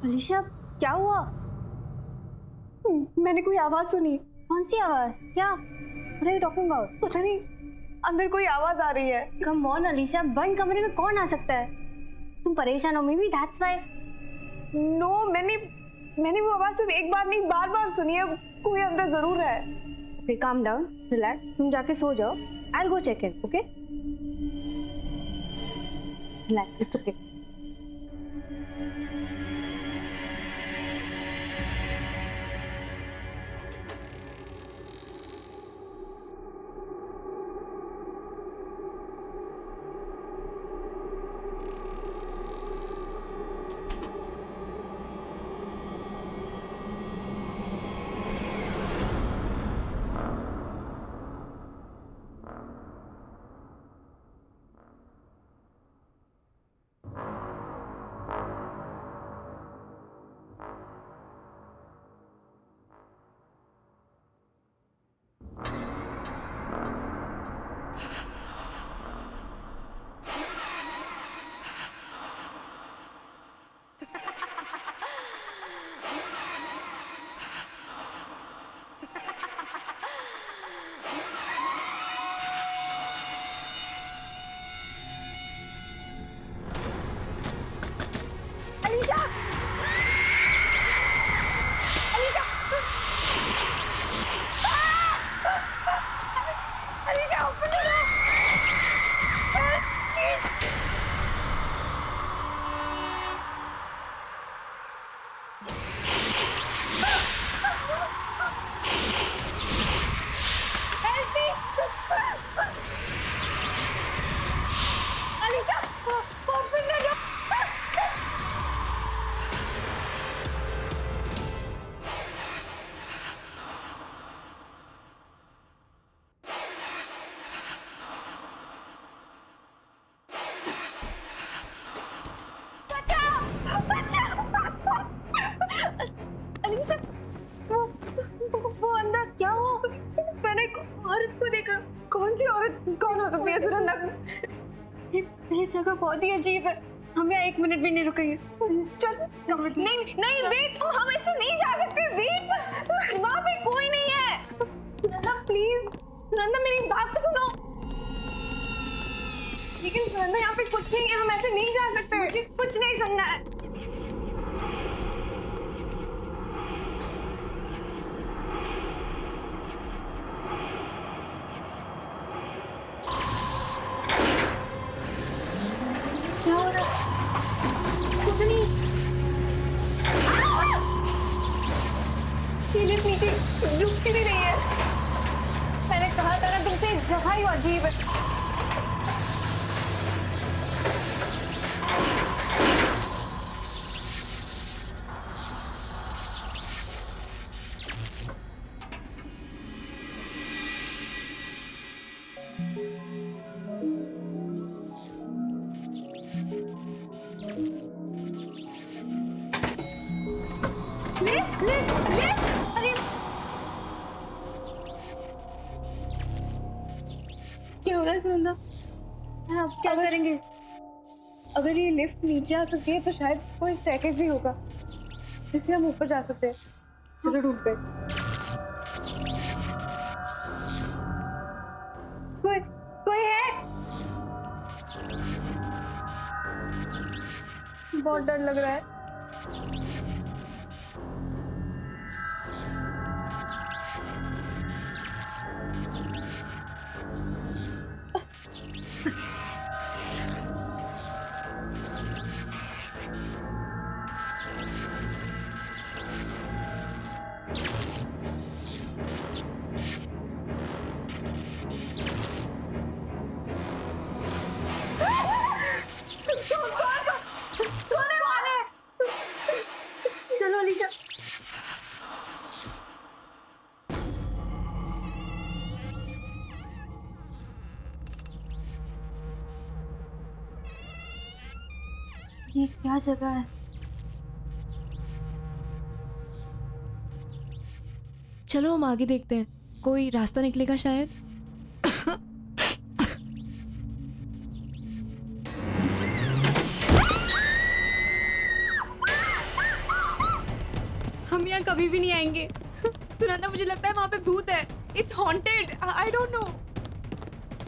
अलीशा, क्या हुआ? मैंने कोई आवाज सुनी। कौन सी आवाज? क्या? What are you talking about? पता नहीं, अंदर कोई आवाज आ रही है। Come on अलीशा, बंद कमरे में कौन आ सकता है? तुम परेशान हो, maybe that's why. नो, मैंने वो आवाज सिर्फ एक बार नहीं बार-बार सुनी है। कोई अंदर जरूर है। Okay, calm down, relax. तुम जाके सो जाओ. I'll go check in, okay? Relax, it's okay. वो अंदर क्या हुआ? मैंने एक औरत को देखा। कौन सी औरत? कौन हो सकती है सुनंदा? ये जगह बहुत ही अजीब है। हम यहाँ 1 मिनट भी नहीं रुकेंगे। चल, नहीं नहीं, वेट, हम ऐसे नहीं जा सकते। वेट, वहाँ पे कोई नहीं है। सुनंदा प्लीज, सुनंदा मेरी बात तो सुनो। लेकिन सुनंदा यहाँ पे कुछ नहीं है, हम ऐसे नहीं जा सकते। मुझे कुछ नहीं सुनना है। क्या हो रहा है? कुछ नहीं। ये लिफ्ट नीचे रुक भी नहीं है। मैंने कहा था ना तुमसे, जगह ही अजीब है। अरे क्या हो रहा है सुनंदा? आप क्या करेंगे? अगर ये लिफ्ट नीचे आ सकती है तो शायद कोई स्टेयरकेस भी होगा जिससे हम ऊपर जा सकते हैं। चलो ढूंढते हैं। कोई है? बहुत डर लग रहा है। ये क्या जगह है? चलो हम आगे देखते हैं, कोई रास्ता निकलेगा शायद। हम यहाँ कभी भी नहीं आएंगे। सुनंदा, मुझे लगता है वहाँ पे भूत है। It's haunted. I don't know.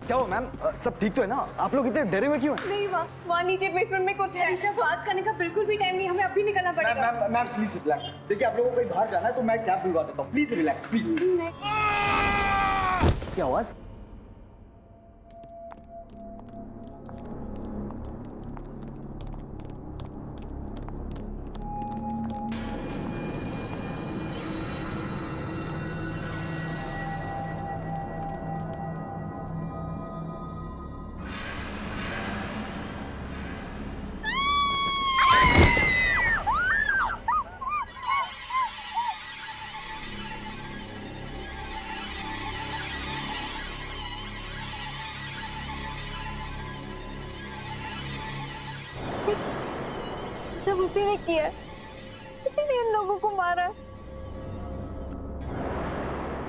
क्या हो मैम, सब ठीक तो है ना? आप लोग इतने डरे हुए क्यों हैं? नहीं, वहाँ नीचे बेसमेंट में कुछ है। अलीशा, बात करने का बिल्कुल भी टाइम नहीं, हमें अभी निकलना पड़ेगा। Ma'am please relax. देखिए आप लोगों को कहीं बाहर जाना है तो मैं कैब बुलवा देता हूँ। Please relax please. क्या आवाज? सब उसी ने किया, उसी ने इन लोगों को मारा।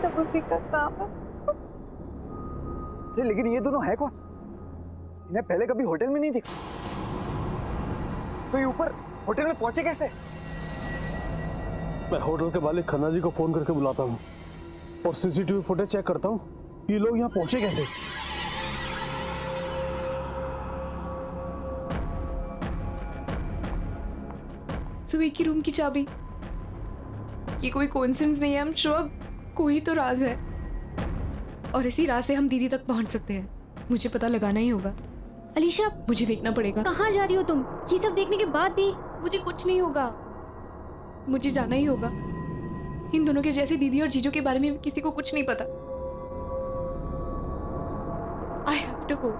सब उसी का काम है। अरे लेकिन ये दोनों है कौन? इन्हें पहले कभी होटल में नहीं देखा। तो ये ऊपर होटल में पहुंचे कैसे? मैं होटल के मालिक खन्ना जी को फोन करके बुलाता हूँ और सीसीटीवी फुटेज चेक करता हूँ कि ये लोग यहाँ पहुंचे कैसे। सुबह की रूम की चाबी, ये कोई कोइंसिडेंस नहीं है। हम श्योर कोई तो राज है, और इसी राज से हम दीदी तक पहुंच सकते हैं। मुझे पता लगाना ही होगा। अलीशा, मुझे देखना पड़ेगा। कहाँ जा रही हो तुम? ये सब देखने के बाद भी मुझे कुछ नहीं होगा, मुझे जाना ही होगा। इन दोनों के जैसे दीदी और जीजू के बारे में किसी को कुछ नहीं पता। I have to go.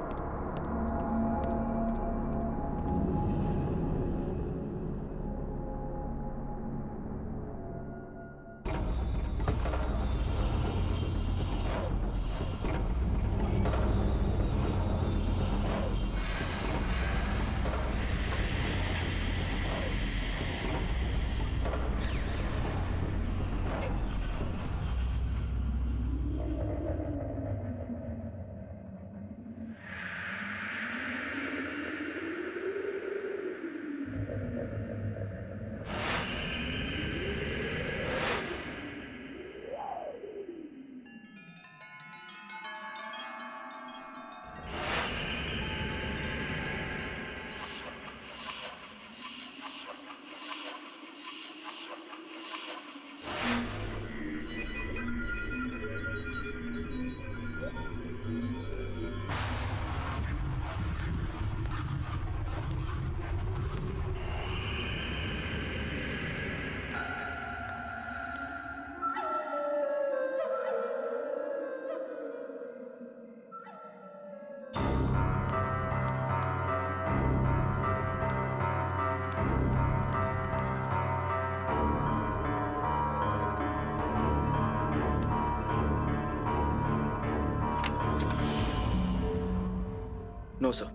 No sir,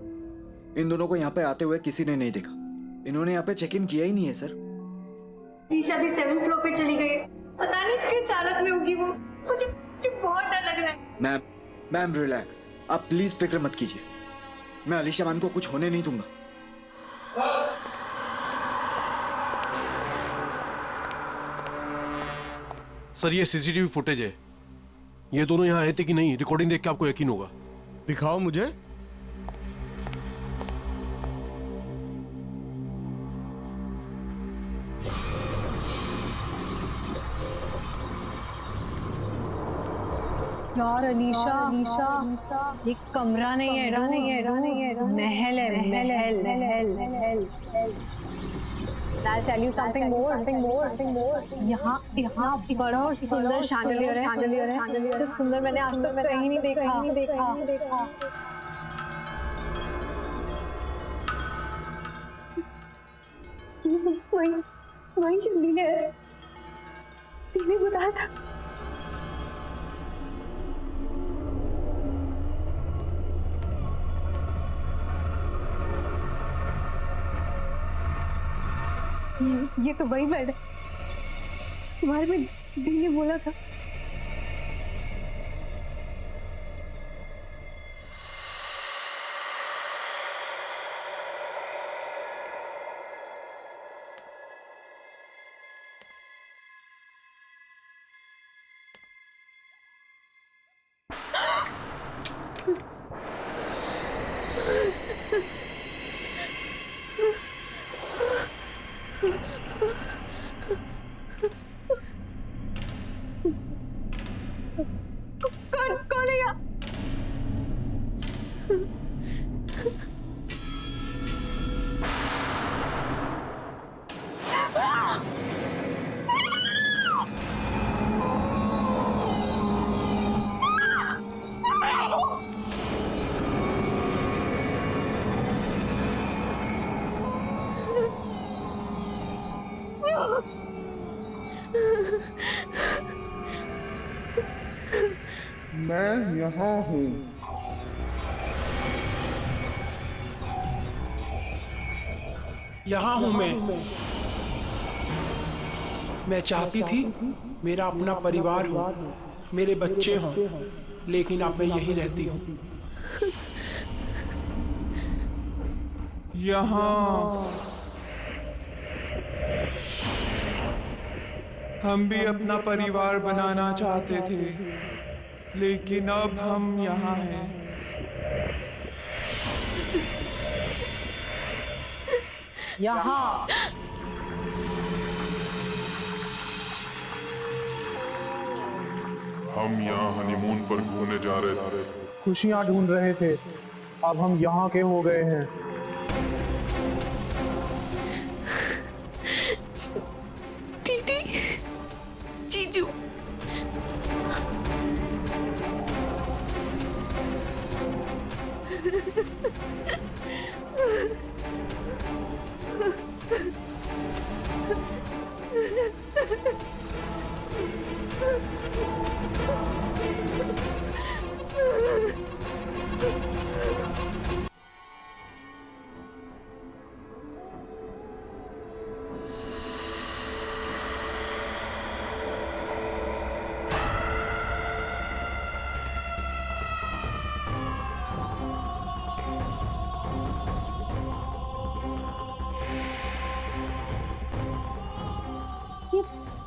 इन दोनों को यहाँ पे आते हुए किसी ने नहीं देखा। इन्होंने यहाँ पे चेक इन किया ही नहीं है सर। ईशा भी 7th फ्लोर पे चली गई। पता नहीं किस हालत में होगी वो। मुझे बहुत डर लग रहा है। मैम रिलैक्स, आप प्लीज फिक्र मत कीजिए। मैं अलीशा मैम को कुछ होने नहीं दूंगा। सर ये सीसीटीवी फुटेज है। ये दोनों यहाँ आए थे कि नहीं, रिकॉर्डिंग देख के आपको यकीन होगा। दिखाओ मुझे। यार अलीशा, ये कमरा नहीं है, महल है, महल। I'll tell you something more. यहाँ बड़ा और सुंदर शैंडलियर है। इससे सुंदर मैंने आज तक कहीं नहीं देखा। वही शैंडलियर है। तूने बताया था। ये तो वही बेड है तुम्हारे में दी ने बोला था। कौन है यहाँ? मैं यहाँ हूँ। यहाँ हूँ मैं चाहती थी मेरा अपना परिवार हो, मेरे बच्चे हों, लेकिन अब मैं यहीं रहती हूँ। यहाँ हम भी अपना परिवार बनाना चाहते थे, लेकिन अब हम यहाँ हैं। यहाँ हम यहाँ हनीमून पर घूमने जा रहे थे। खुशियां ढूंढ रहे थे, अब हम यहाँ के हो गए हैं। दीदी, जीजू,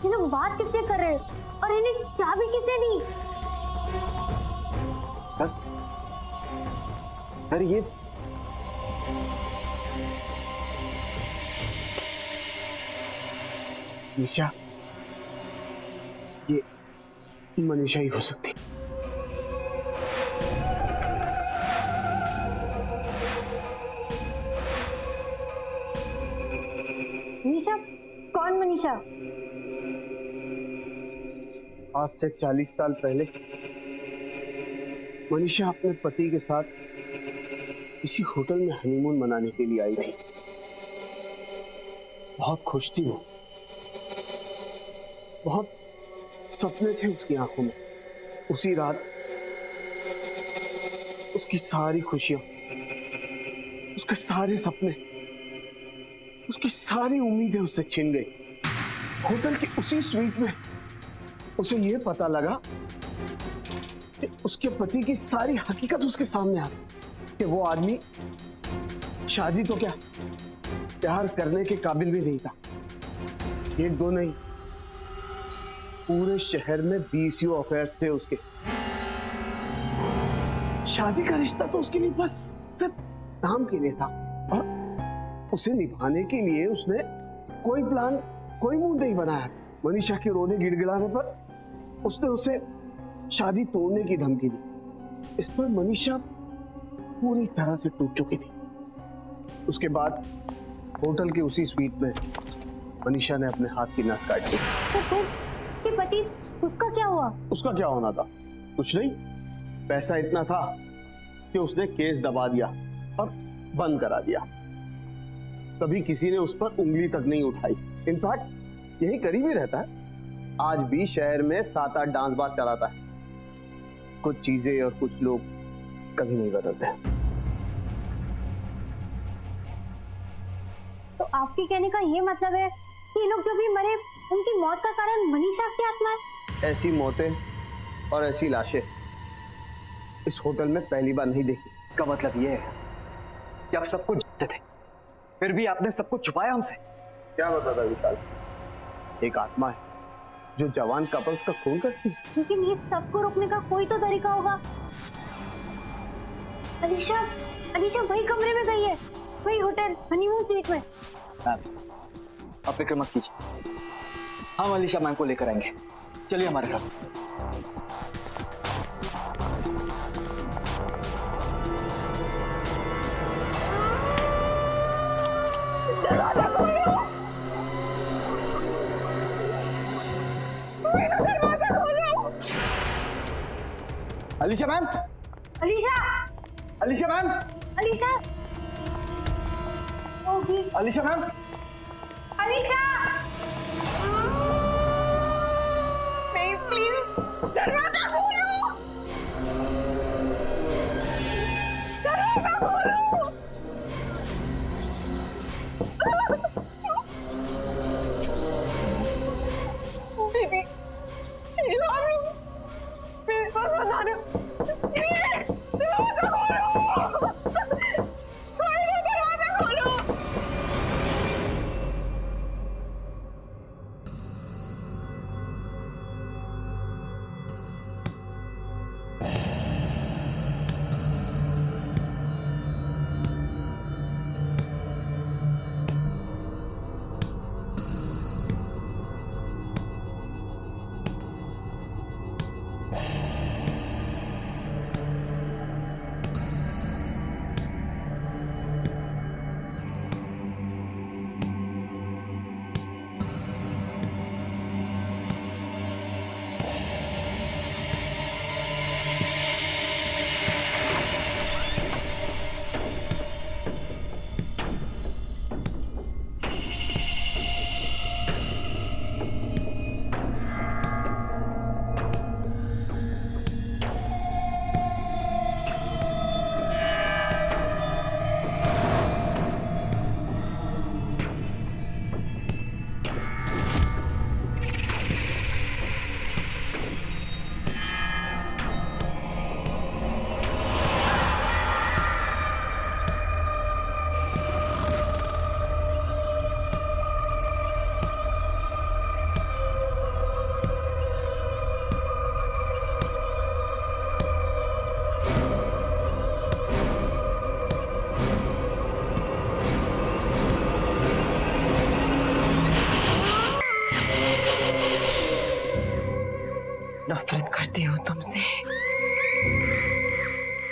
ये लोग बात किससे कर रहे हैं और इन्हें चाबी किसने दी? सर ये निशा, ये मनीषा ही हो सकती। मनीषा? कौन मनीषा? आज से 40 साल पहले मनीषा अपने पति के साथ इसी होटल में हनीमून मनाने के लिए आई थी। बहुत खुश थी वो, बहुत सपने थे उसकी आंखों में। उसी रात उसकी सारी खुशियां, उसके सारे सपने, उसकी सारी उम्मीदें उससे छिन गई। होटल की उसी स्वीट में उसे यह पता लगा कि उसके पति की सारी हकीकत उसके सामने आ गई कि वो आदमी शादी तो क्या, प्यार करने के काबिल भी नहीं था। एक दो नहीं, पूरे शहर में 20 अफेयर्स थे उसके। शादी का रिश्ता तो उसके लिए बस सिर्फ नाम के लिए था, और उसे निभाने के लिए उसने कोई प्लान, कोई मूड नहीं बनाया। मनीषा के रोने गिड़गिड़ाने पर उसने उसे शादी तोड़ने की धमकी दी। इस पर मनीषा पूरी तरह से टूट चुकी थी। उसके बाद होटल के उसी स्वीट में मनीषा ने अपने हाथ की नस काट दी। तो पति, उसका क्या हुआ? उसका क्या होना था? कुछ नहीं, पैसा इतना था कि उसने केस दबा दिया और बंद करा दिया। कभी किसी ने उस पर उंगली तक नहीं उठाई। इनफैक्ट यही करीब ही रहता है। आज भी शहर में 7-8 डांस बार चलाता है। कुछ चीजें और कुछ लोग कभी नहीं बदलते। तो आपके कहने का ये मतलब है कि ये लोग जो भी मरे उनकी मौत का कारण मनीषा की आत्मा है? ऐसी मौतें और ऐसी लाशें इस होटल में पहली बार नहीं देखी। इसका मतलब ये है कि आप सब कुछ जानते थे, फिर भी आपने सब कुछ छुपाया हमसे। क्या बता था विशाल? एक आत्मा है जो जवान कपल्स का खून करती है। लेकिन ये सबको रोकने का कोई तो तरीका होगा। अलीशा अलीशा वही कमरे में गई है, वही होटल हनीमून स्वीट में। आप फिक्र मत कीजिए, हम अलीशा मैम को लेकर आएंगे। चलिए हमारे साथ। दरवाजा खोलो, दरवाजा खोलो। Alisha ma'am, Alisha Alisha ma'am, Alisha okay Alisha ma'am, Alisha नहीं प्लीज दरवाजा खोलो, दरवाजा खोलो। दीदी चीजू आप लोग मेरे पास बता रहे हो। दरवाजा खोलो, दरवाजा खोलो। नफरत करती हूँ तुमसे,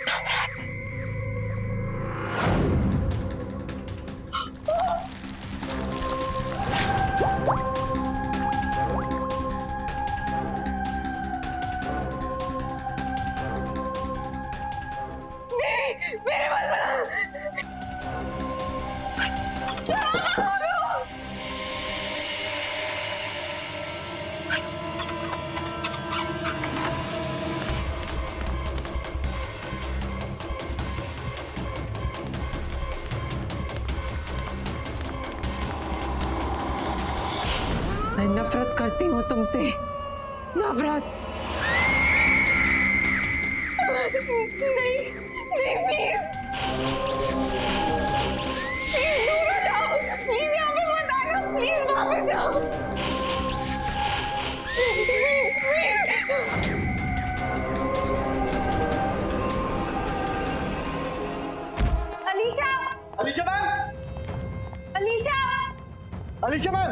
नफरत। मेरे पास बना दरवाजा खोलो। मैं नफरत करती हूँ तुमसे, नफरत। नहीं नहीं प्लीज प्लीज दूर हो जाओ, प्लीज यहाँ पे मत आना, प्लीज वहाँ पे जाओ, please please. Alisha Alisha ma'am, Alisha Alisha ma'am.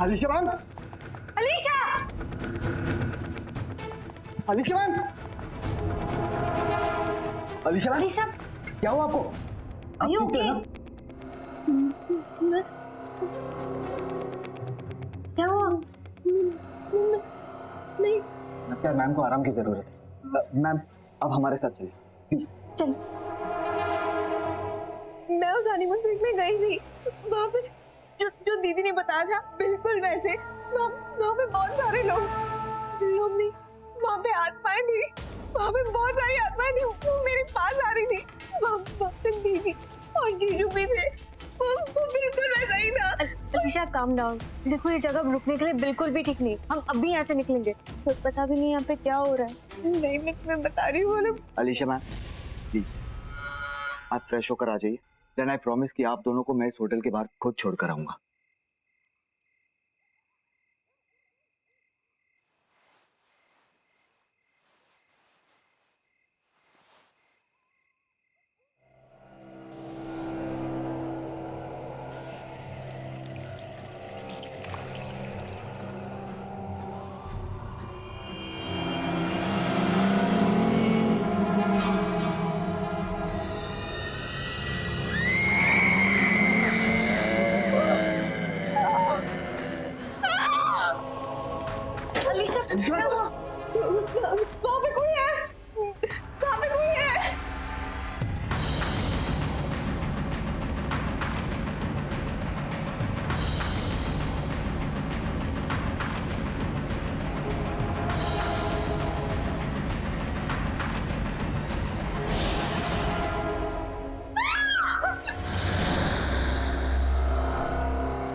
Alisha ma'am, Alisha Alisha ma'am, Alisha ma'am, Alisha क्या हुआ आपको? आप you ठीक तो okay? हैं ना? क्या हुआ? नहीं वक्त यार मैम को आराम की जरूरत है। मैम अब हमारे साथ चलिए प्लीज। चल। मैं उस हनीमून स्वीट में गई थी, वहाँ पे जो दीदी ने बताया था बिल्कुल वैसे। वहाँ पे बहुत सारे लोग नहीं, वहाँ पे आत्माएं थी, वहाँ पे बहुत सारी आत्माएं थी, वो मेरे पास आ रही थी। वहाँ पे दीदी और जीजू भी थे, वो बिल्कुल वैसा ही था। Alisha calm down. देखो ये जगह रुकने के लिए बिल्कुल भी ठीक नहीं। हम अभी यहाँ से निकलेंगे, तो पता भी नहीं यहाँ पे क्या हो रहा है। नहीं मैं तुम्हें बता रही हूँ। अलीशा मैम प्लीज आप फ्रेश होकर आ जाइए। देन आई प्रॉमिस कि आप दोनों को मैं इस होटल के बाहर खुद छोड़कर आऊंगा। वहाँ पे कोई है, वहाँ पे कोई है।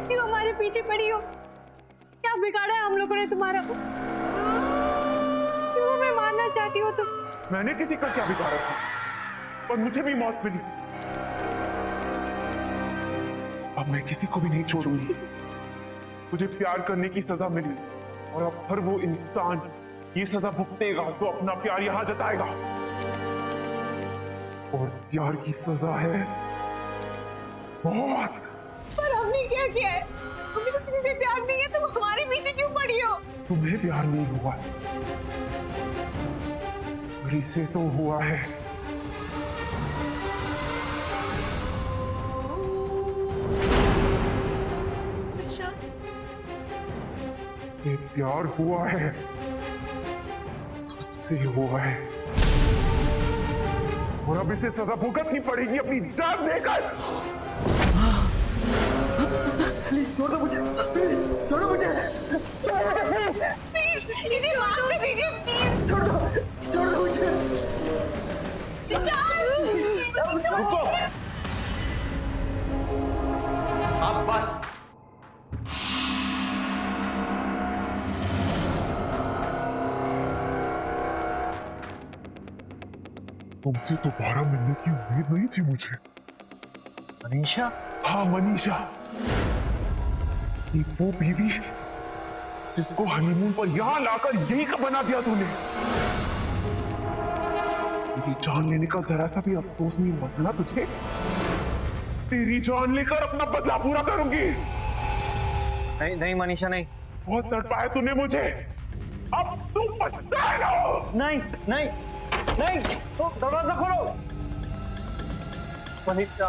क्यों हमारे पीछे पड़ी हो? क्या बिगाड़ा है हम लोगों ने तुम्हारा? क्यों हमें मारना चाहती हो तुम? मैंने किसी का क्या बिगाड़ा था और मुझे भी मौत मिली। अब मैं किसी को भी नहीं छोड़ूंगी। मुझे प्यार करने की सजा मिली और अब हर वो इंसान ये सजा भुगतेगा तो अपना प्यार यहां जताएगा। और प्यार की सजा है मौत। पर हमने क्या किया है? हमें तो किसी से प्यार नहीं है, तुम हमारे पीछे क्यों पड़ी हो? तुम्हें प्यार नहीं हुआ है, मेरी से तो हुआ है। से प्यार हुआ है, तुझसे हुआ है और अब इसे सजा भुगतनी पड़ेगी अपनी जान देकर। प्लीज छोड़ दो मुझे, प्लीज छोड़ो मुझे, प्लीज इसे माफ कर दीजिए, प्लीज छोड़ दो मुझे। रुको आप बस। तुमसे दोबारा मिलने की उम्मीद नहीं थी मुझे। मनीषा? हाँ मनीषा, ये वो बीवी जिसको हनीमून पर यहां लाकर यही का बना दिया तूने। तेरी जान लेने का जरा सा भी अफसोस नहीं हुआ ना तुझे? तेरी जान लेकर अपना बदला पूरा करूंगी। नहीं नहीं मनीषा नहीं। बहुत तड़पाया तूने मुझे, अब तू पछताएगा। नहीं नहीं नहीं, तो दरवाजा खोलो। Manisha,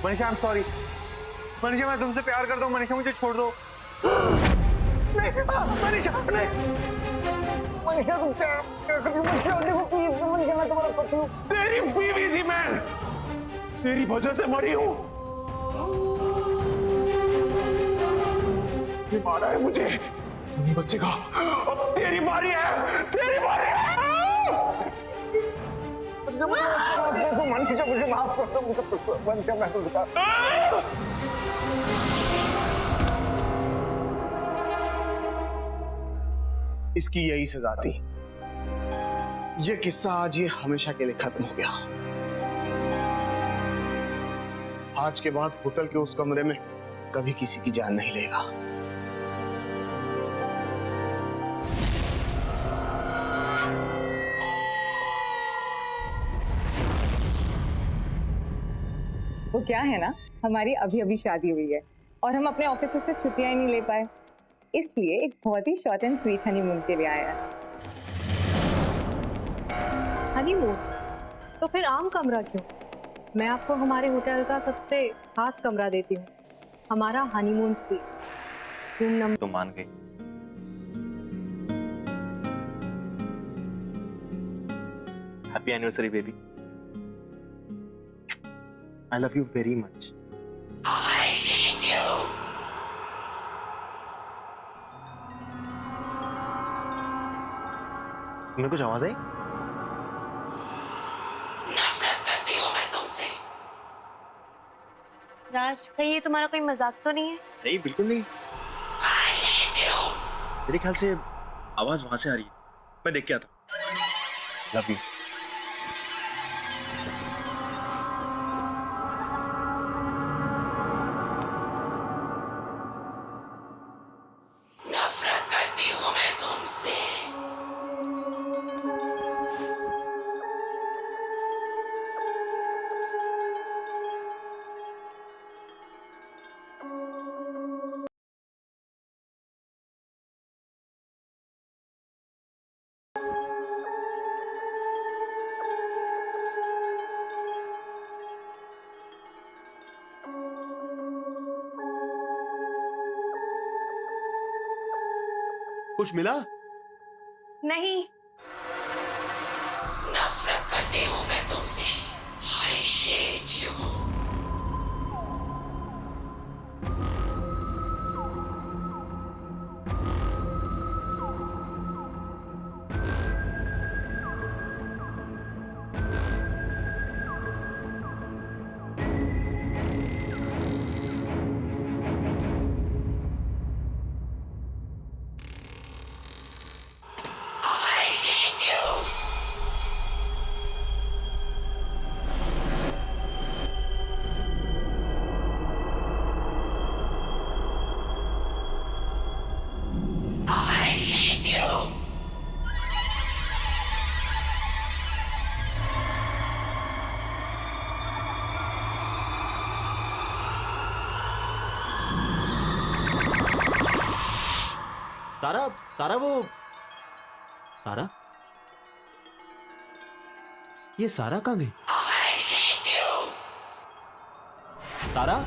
Manisha I am sorry. Manisha मैं तुमसे प्यार करता हूँ। मनीषा मुझे छोड़ दो। नहीं मनीषा नहीं। मनीषा तुम प्यार करती हो मुझे छोड़ दो प्लीज। मनीषा मैं तुम्हारा पति हूँ। तेरी बीवी थी मैं, तेरी वजह से मरी हूँ। ये मारा है मुझे, तुम बच्चे का अब तेरी बारी है, तेरी बारी है। मनीषा मुझे माफ कर दो। मनीषा मैं तुझे इसकी यही सजा थी। ये किस्सा आज ये हमेशा के लिए खत्म हो गया। आज के बाद होटल के उस कमरे में कभी किसी की जान नहीं लेगा। वो क्या है ना, हमारी अभी अभी शादी हुई है और हम अपने ऑफिस से छुट्टियां ही नहीं ले पाए, इसलिए एक बहुत ही शॉर्ट एंड स्वीट हनीमून के लिए आया है। हनीमून? तो फिर आम कमरा क्यों? मैं आपको हमारे होटल का सबसे खास कमरा देती हूँ, हमारा हनीमून स्वीट, रूम नंबर। तो मान गई। Happy anniversary baby. I love you very much. तुम्हें कुछ आवाज आई? राज, कहीं ये तुम्हारा कोई मजाक तो नहीं है? नहीं, बिल्कुल नहीं। मेरे ख्याल से आवाज वहां से आ रही है। मैं देख के आता हूं। Love you. कुछ मिला? नहीं। नफरत करती हूँ मैं तुमसे। I hate you. सारा, सारा वो सारा, ये सारा कहाँ गई? सारा,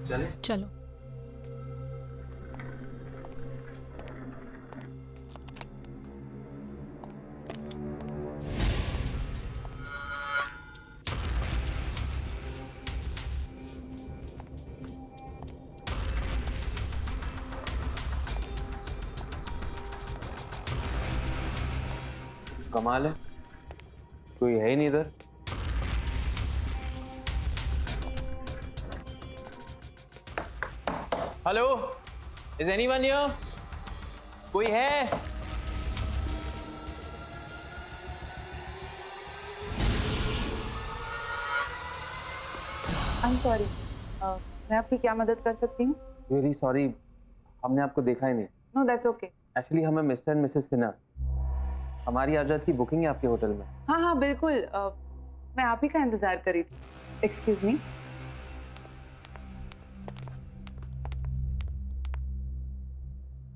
चले? चलो। कमाल है, कोई है ही नहीं इधर। Hello, is anyone here? कोई है? आई एम सॉरी, मैं आपकी क्या मदद कर सकती हूँ? वेरी सॉरी, हमने आपको देखा ही नहीं। No that's okay. एक्चुअली हमें मिस्टर एंड मिसेस सिन्हा, हमारी आजाद की बुकिंग है आपके होटल में। हाँ हाँ बिल्कुल, मैं आप ही का इंतजार कर रही थी। Excuse me.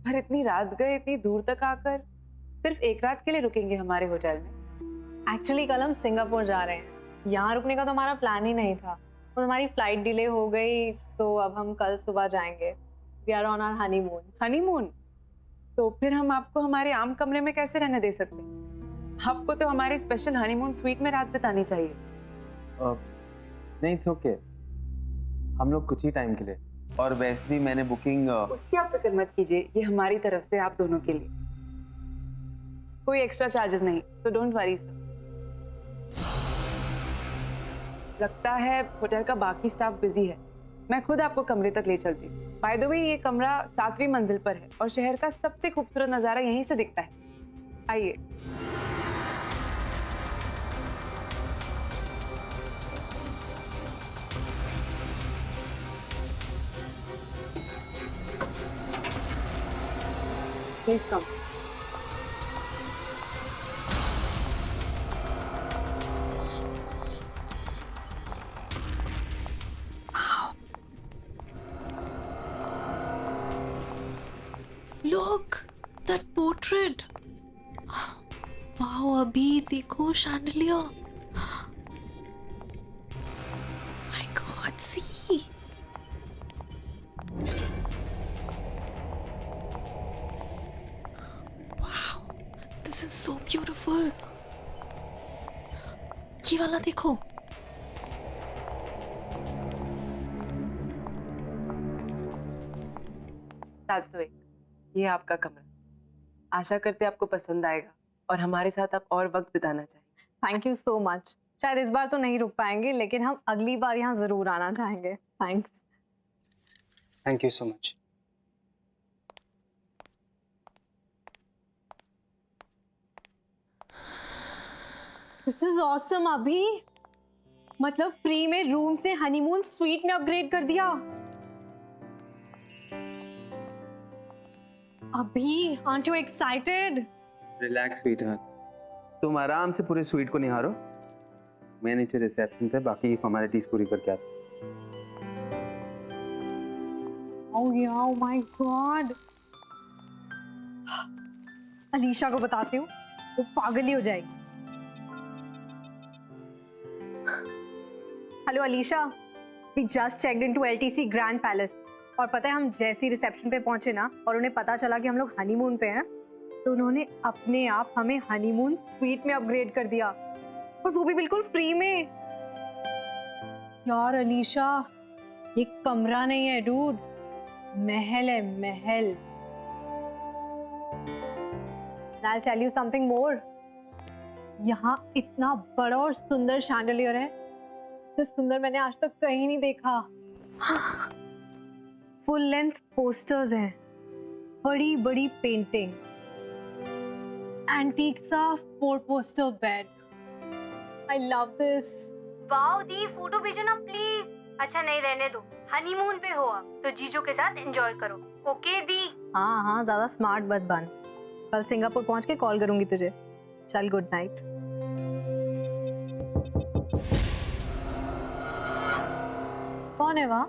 पर इतनी रात गए, इतनी दूर तक आकर सिर्फ एक रात के लिए रुकेंगे हमारे होटल में? एक्चुअली कल हम सिंगापुर जा रहे हैं। यहाँ रुकने का तो हमारा प्लान ही नहीं था। तो हमारी फ्लाइट डिले हो गई, तो अब हम कल सुबह जाएंगे। We are on our honeymoon. Honeymoon? तो फिर हम आपको हमारे आम कमरे में कैसे रहने दे सकते? आपको तो हमारे स्पेशल हनीमून स्वीट में रात बितानी चाहिए। नहीं, इट्स ओके, हम लोग कुछ ही टाइम के लिए, और वैसे भी मैंने बुकिंग। उसकी आप फिक्र मत कीजिए, ये हमारी तरफ से आप दोनों के लिए कोई एक्स्ट्रा चार्जेस नहीं, तो डोंट वरी सर। लगता है होटल का बाकी स्टाफ बिजी है, मैं खुद आपको कमरे तक ले चलती हूँ। बाय द वे ये कमरा 7वीं मंजिल पर है और शहर का सबसे खूबसूरत नज़ारा यहीं से दिखता है। आइए। Please come. Look, that portrait. Wow, अभी देखो chandelier. My God, see. Wow, this is so beautiful. ये वाला देखो. ये आपका कमरा। आशा करते आपको पसंद आएगा और हमारे साथ आप और वक्त बिताना चाहिए। Thank you so much. शायद इस बार तो नहीं रुक पाएंगे, लेकिन हम अगली बार यहाँ जरूर आना चाहेंगे। Thanks. Thank you so much. This is awesome अभी। मतलब फ्री में रूम से हनीमून स्वीट में अपग्रेड कर दिया। अभी, aren't you excited? Relax sweetheart, तुम आराम से पूरे स्वीट को निहारो। मैं नीचे रिसेप्शन पे बाकी फॉर्मेलिटीज पूरी करके आता हूँ। Oh yeah, oh my God. Alisha को बताती हूँ, वो पागल ही हो जाएगी। Hello Alisha, we just checked into LTC Grand Palace और पता है हम जैसे ही रिसेप्शन पे पहुंचे ना और उन्हें पता चला कि हम लोग हनीमून पे हैं, तो उन्होंने अपने आप हमें हनीमून स्वीट में अपग्रेड कर दिया और वो भी बिल्कुल फ्री में। यार अलीशा, ये कमरा नहीं है डूड, महल है, महल। I'll tell you something more. यहाँ इतना बड़ा और सुंदर शैंडलियर है, इससे सुंदर मैंने आज तक कहीं नहीं देखा। फुल लेंथ पोस्टर्स हैं, बड़ी बड़ी पेंटिंग्स, एंटीक सा 4 poster bed. I love this. Wow the, photo भेजो ना प्लीज। अच्छा नहीं, रहने दो, हनीमून पे हो आप तो जीजू के साथ एंजॉय करो। ओके दी। हाँ हाँ, ज्यादा स्मार्ट मत बन। कल सिंगापुर पहुंच के कॉल करूंगी तुझे। चल, गुड नाइट। कौन है वहाँ?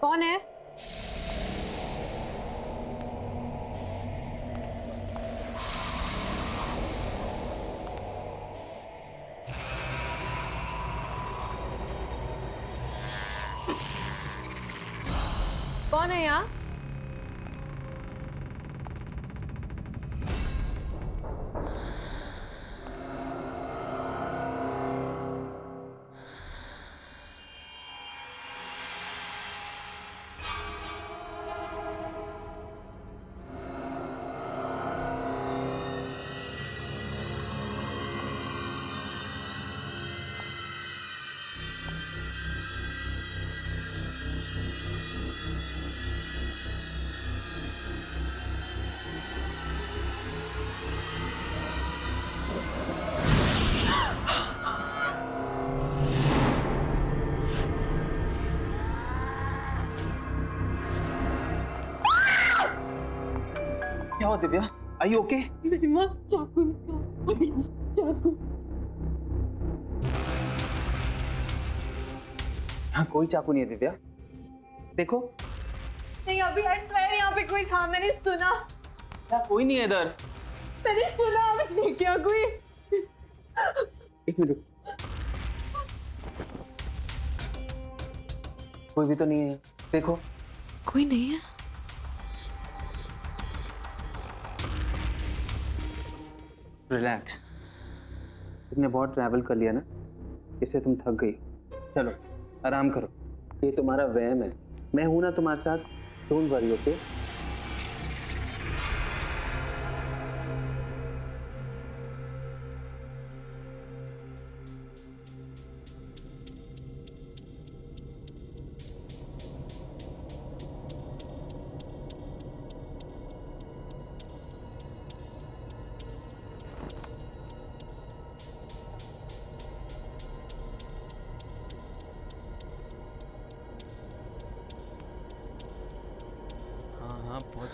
कौन है? कौन है यहाँ? क्या हुआ दिव्या? Are you okay? मेरी माँ चाकू निकाल, चाकू। यहाँ कोई चाकू नहीं है दिव्या, देखो। नहीं अभी, आई स्वेयर यहाँ पे कोई था, मैंने सुना। यहाँ कोई नहीं है इधर। मैंने सुना, मुझे क्या कोई। एक मिनट, कोई भी तो नहीं है, देखो। कोई नहीं है। रिलैक्स, तुमने बहुत ट्रैवल कर लिया ना, इससे तुम थक गई। चलो आराम करो, ये तुम्हारा वहम है, मैं हूं ना तुम्हारे साथ। Don't worry, okay?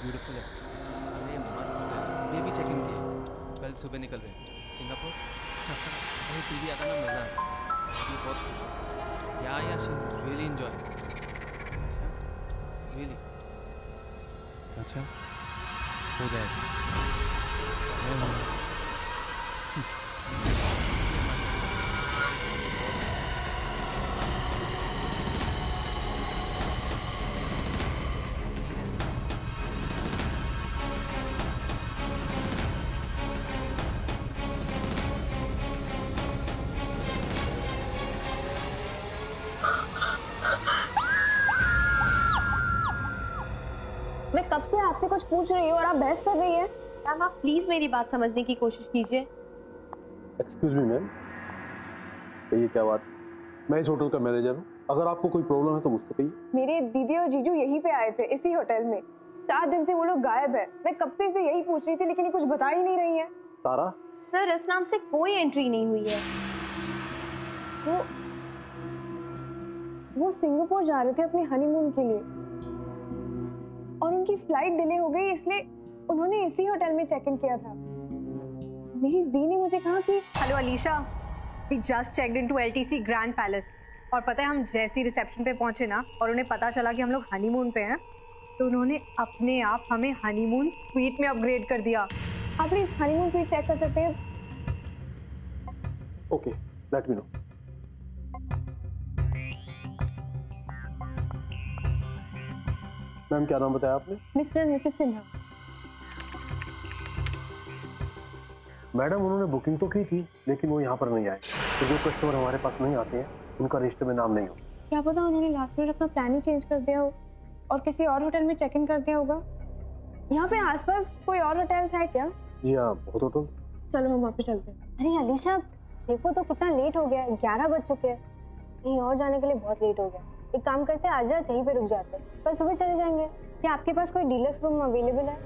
ब्यूटीफुल है। अरे मस्त है। ये भी चेक इन किया, कल सुबह निकल रहे हैं सिंगापुर। अरे टीवी आता ना मज़ा आता। ये बहुत या she is really enjoy. Really अच्छा हो जाएगा। मैं कब से आपसे कुछ पूछ रही हूँ और आप बहस कर रही हैं। मैम आप प्लीज मेरी बात समझने की कोशिश कीजिए। एक्सक्यूज मी मैम, ये क्या बात है? मैं इस होटल का मैनेजर हूँ, अगर आपको कोई प्रॉब्लम है तो मुझसे कहिए। मेरे दीदी और जीजू यहीं पे आए थे, इसी होटल में। 4 दिन से वो लोग गायब है। मैं कब से इसे यही पूछ रही थी लेकिन ये कुछ बता ही नहीं रही है। तारा? सर इस नाम से कोई एंट्री नहीं हुई है। वो सिंगापुर जा रहे थे अपने हनीमून के लिए और उनकी फ्लाइट डिले हो गई, इसलिए उन्होंने इसी होटल में चेक इन किया था। मेरी दी ने मुझे कहा कि hello Alisha, we just checked into LTC grand palace. और पता है हम जैसे ही रिसेप्शन पे पहुंचे ना और उन्हें पता चला कि हम लोग हनीमून पे हैं, तो उन्होंने अपने आप हमें हनीमून स्वीट में अपग्रेड कर दिया। आप प्लीज हनीमून स्वीट चेक कर सकते हैं? Okay, let me know. Ma'am क्या नाम बताया आपने? Mister and Mrs Sinha. Madam उन्होंने बुकिंग तो की थी लेकिन वो यहाँ पर नहीं आए। तो जो कस्टमर हमारे पास नहीं आते हैं उनका रजिस्टर में नाम नहीं हो। क्या पता उन्होंने लास्ट मिनट अपना प्लान ही चेंज कर दिया हो और किसी और होटल में चेक इन कर दिया होगा। यहाँ पे आसपास कोई और होटल्स है क्या? जी हाँ, बहुत होटल। चलो हम वहाँ पे चलते हैं। अरे अलीशा देखो तो कितना लेट हो गया, 11 बज चुके हैं। कहीं और जाने के लिए बहुत लेट हो गया। एक काम करते हैं, आज रात यहीं पे रुक जाते हैं, कल सुबह चले जाएंगे। क्या आपके पास कोई डीलक्स रूम अवेलेबल है?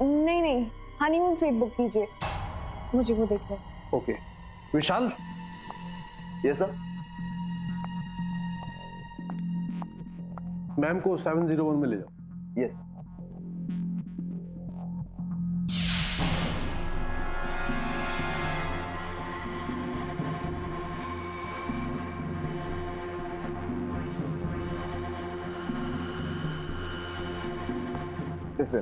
नहीं नहीं, हनीमून स्वीट बुक कीजिए, मुझे वो देखना है। ओके विशाल, ये सर मैम को 701 में ले जाओ। Yes this way.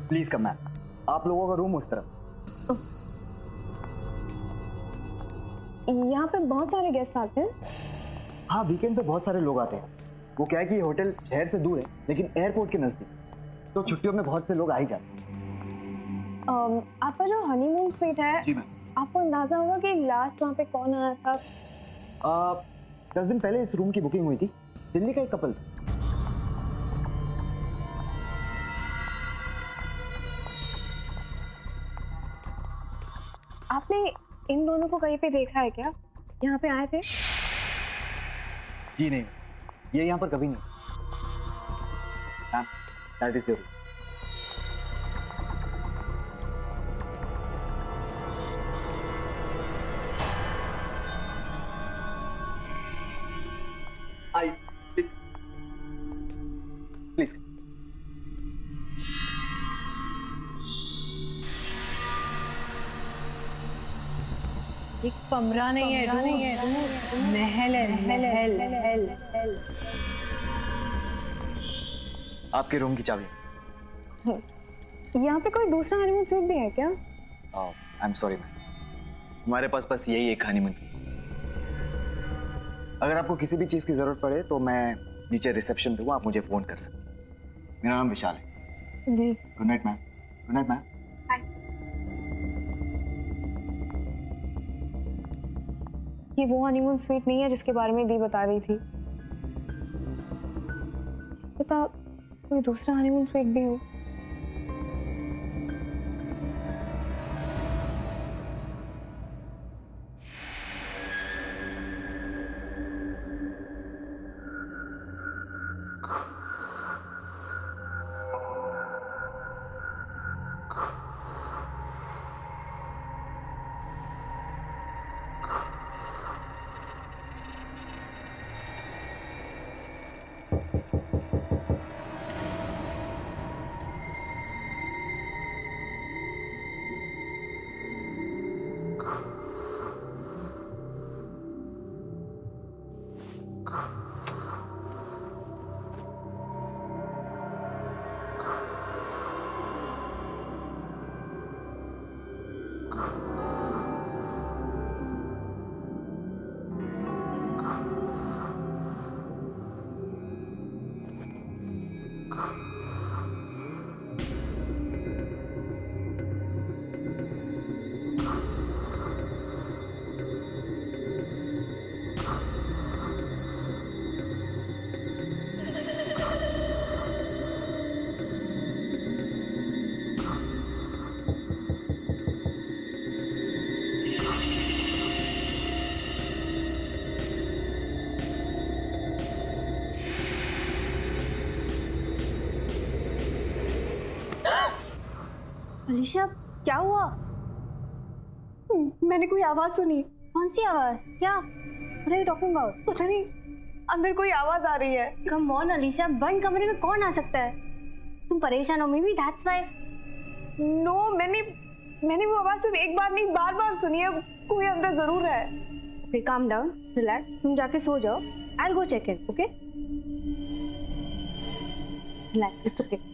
Please come ma'am, आप लोगों का रूम उस तरफ। यहाँ पे बहुत सारे गेस्ट आते हैं। हाँ, वीकेंड पे बहुत सारे लोग आते हैं। वो क्या है कि ये होटल शहर से दूर है लेकिन एयरपोर्ट के नजदीक, तो छुट्टियों में बहुत से लोग आ ही जाते हैं। आपका जो हनीमून स्वीट है, जी मैम, आपको अंदाजा होगा कि लास्ट वहाँ पे कौन आया था? 10 दिन पहले इस रूम की बुकिंग हुई थी। दिल्ली का एक कपल था। आपने इन दोनों को कहीं पे देखा है क्या? यहाँ पे आए थे? जी नहीं, ये यहाँ पर कभी नहीं। Ma'am, that is your room. I please please. एक कमरा नहीं है, महल है, महल। आपके रूम की चाबी। यहाँ पे कोई दूसरा हनीमून स्वीट भी है क्या? आई एम सॉरी मैम, हमारे पास बस यही एक हनीमून स्वीट। अगर आपको किसी भी चीज़ की ज़रूरत पड़े तो मैं नीचे रिसेप्शन पे हूँ, आप मुझे फ़ोन कर सकते हैं। मेरा नाम विशाल है। जी। Good night ma'am. Good night ma'am. ये वो हनीमून स्वीट नहीं है जिसके बारे में दी बता रही थी। पता कोई दूसरा हनीमून स्वीट भी हो। अलीशा क्या हुआ? मैंने कोई आवाज सुनी। कौन सी आवाज? क्या? What are you talking about? पता नहीं, अंदर कोई आवाज आ रही है। Come on अलीशा, बंद कमरे में कौन आ सकता है? तुम परेशान हो, maybe that's why. No, मैंने वो आवाज सिर्फ एक बार नहीं बार-बार सुनी है। कोई अंदर जरूर है। Okay, calm down, relax. तुम जाके सो जाओ. I'll go check in, okay? Relax, it's okay.